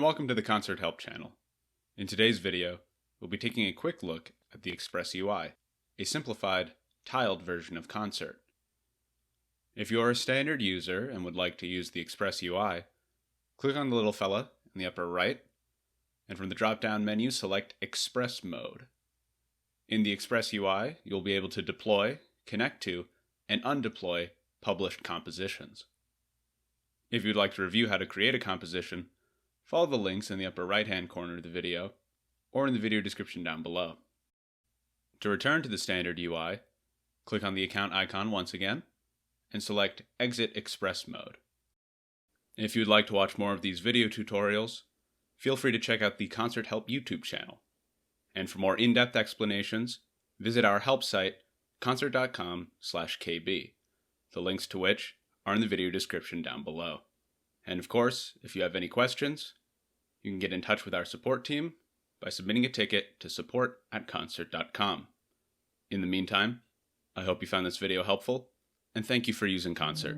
welcome to the Concert Help channel. In today's video, we'll be taking a quick look at the Express UI, a simplified, tiled version of Concert. If you are a standard user and would like to use the Express UI, click on the little fella in the upper right, and from the drop-down menu, select Express Mode. In the Express UI, you'll be able to deploy, connect to, and undeploy published compositions. If you'd like to review how to create a composition, follow the links in the upper right-hand corner of the video, or in the video description down below. To return to the standard UI, click on the account icon once again, and select Exit Express Mode. If you'd like to watch more of these video tutorials, feel free to check out the Concert Help YouTube channel. And for more in-depth explanations, visit our help site, concert.com/kb, the links to which are in the video description down below. And of course, if you have any questions, you can get in touch with our support team by submitting a ticket to support@concert.com. In the meantime, I hope you found this video helpful, and thank you for using Concert.